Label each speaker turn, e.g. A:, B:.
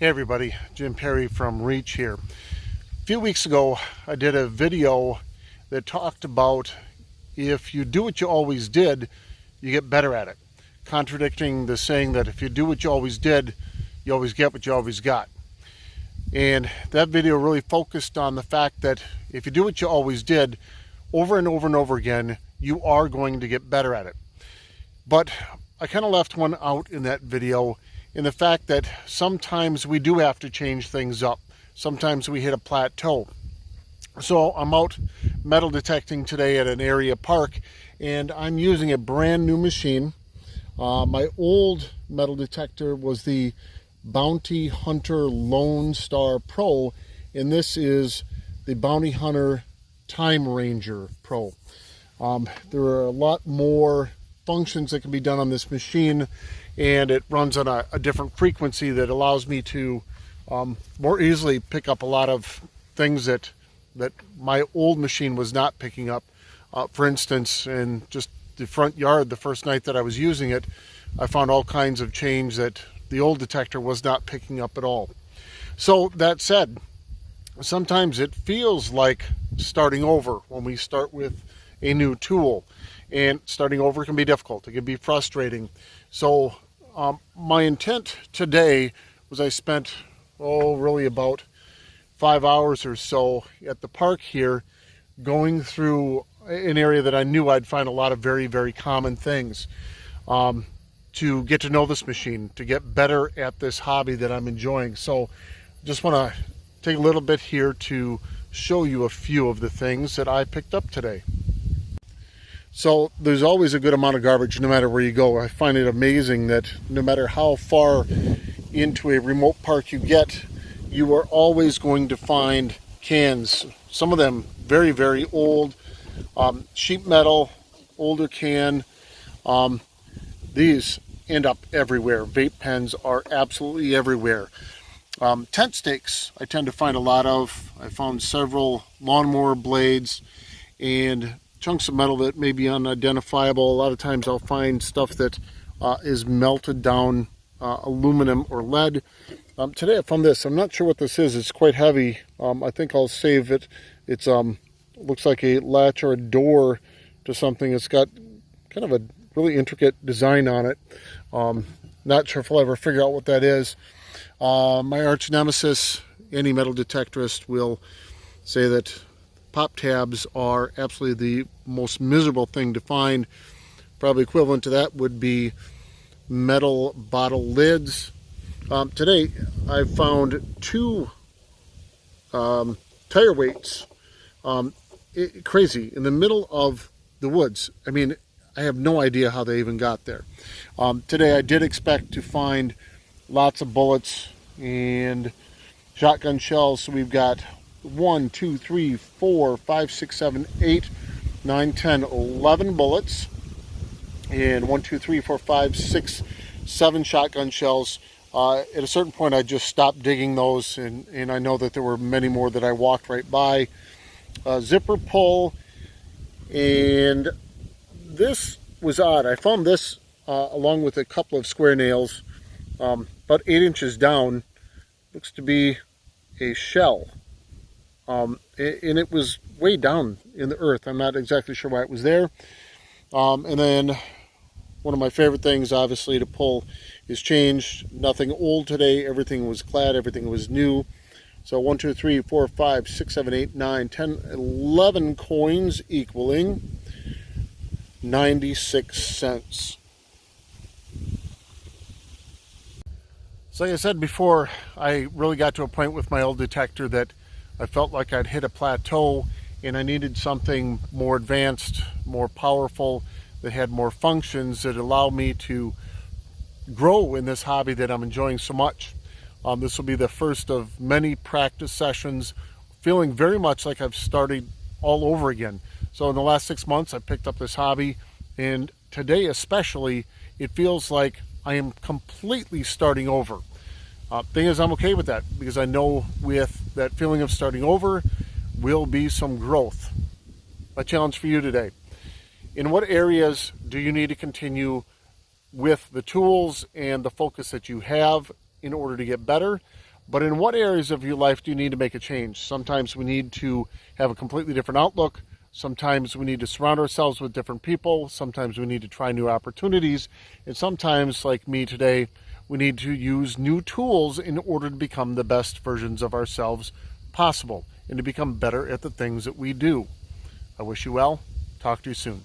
A: Hey everybody, Jim Perry from Reach here. A few weeks ago I did a video that talked about if you do what you always did, you get better at it. Contradicting the saying that if you do what you always did, you always get what you always got. And that video really focused on the fact that if you do what you always did over and over and over again, you are going to get better at it. But I kind of left one out in that video, in the fact that sometimes we do have to change things up. Sometimes we hit a plateau. So I'm out metal detecting today at an area park, and I'm using a brand new machine. My old metal detector was the Bounty Hunter Lone Star Pro, and this is the Bounty Hunter Time Ranger Pro. There are a lot more functions that can be done on this machine, and it runs on a different frequency that allows me to more easily pick up a lot of things that my old machine was not picking up. For instance, in just the front yard, the first night that I was using it, I found all kinds of change that the old detector was not picking up at all. So that said, sometimes it feels like starting over when we start with a new tool, and starting over can be difficult. It can be frustrating. So my intent today was, I spent really about 5 hours or so at the park here, going through an area that I knew I'd find a lot of very, very common things, to get to know this machine, to get better at this hobby that I'm enjoying. So just want to take a little bit here to show you a few of the things that I picked up today. So there's always a good amount of garbage no matter where you go. I find it amazing that no matter how far into a remote park you get, you are always going to find cans. Some of them very, very old, sheet metal, older can. These end up everywhere. Vape pens are absolutely everywhere. Tent stakes I tend to find a lot of. I found several lawnmower blades and chunks of metal that may be unidentifiable. A lot of times I'll find stuff that is melted down aluminum or lead. Today I found this. I'm not sure what this is. It's quite heavy. I think I'll save it. It's looks like a latch or a door to something. It's got kind of a really intricate design on it. Not sure if I'll ever figure out what that is. My arch nemesis, any metal detectorist, will say that pop tabs are absolutely the most miserable thing to find. Probably equivalent to that would be metal bottle lids. Today I found two tire weights, crazy, in the middle of the woods. I mean, I have no idea how they even got there. Today I did expect to find lots of bullets and shotgun shells. So we've got 1, 2, 3, 4, 5, 6, 7, 8, 9, 10, 11 bullets, and 1, 2, 3, 4, 5, 6, 7 shotgun shells. At a certain point I just stopped digging those, and I know that there were many more that I walked right by. Zipper pull, and this was odd. I found this along with a couple of square nails, about 8 inches down. Looks to be a shell. And it was way down in the earth. I'm not exactly sure why it was there. And then one of my favorite things, obviously, to pull is change. Nothing old today. Everything was clad. Everything was new. So 1, 2, 3, 4, 5, 6, 7, 8, 9, 10, 11 coins, equaling 96 cents. So like I said before, I really got to a point with my old detector that I felt like I'd hit a plateau, and I needed something more advanced, more powerful, that had more functions that allow me to grow in this hobby that I'm enjoying so much. This will be the first of many practice sessions, feeling very much like I've started all over again. So in the last 6 months, I picked up this hobby, and today especially, it feels like I am completely starting over. Thing is, I'm okay with that, because I know with that feeling of starting over will be some growth. My challenge for you today: in what areas do you need to continue with the tools and the focus that you have in order to get better? But in what areas of your life do you need to make a change? Sometimes we need to have a completely different outlook. Sometimes we need to surround ourselves with different people. Sometimes we need to try new opportunities. And sometimes, like me today, we need to use new tools in order to become the best versions of ourselves possible and to become better at the things that we do. I wish you well. Talk to you soon.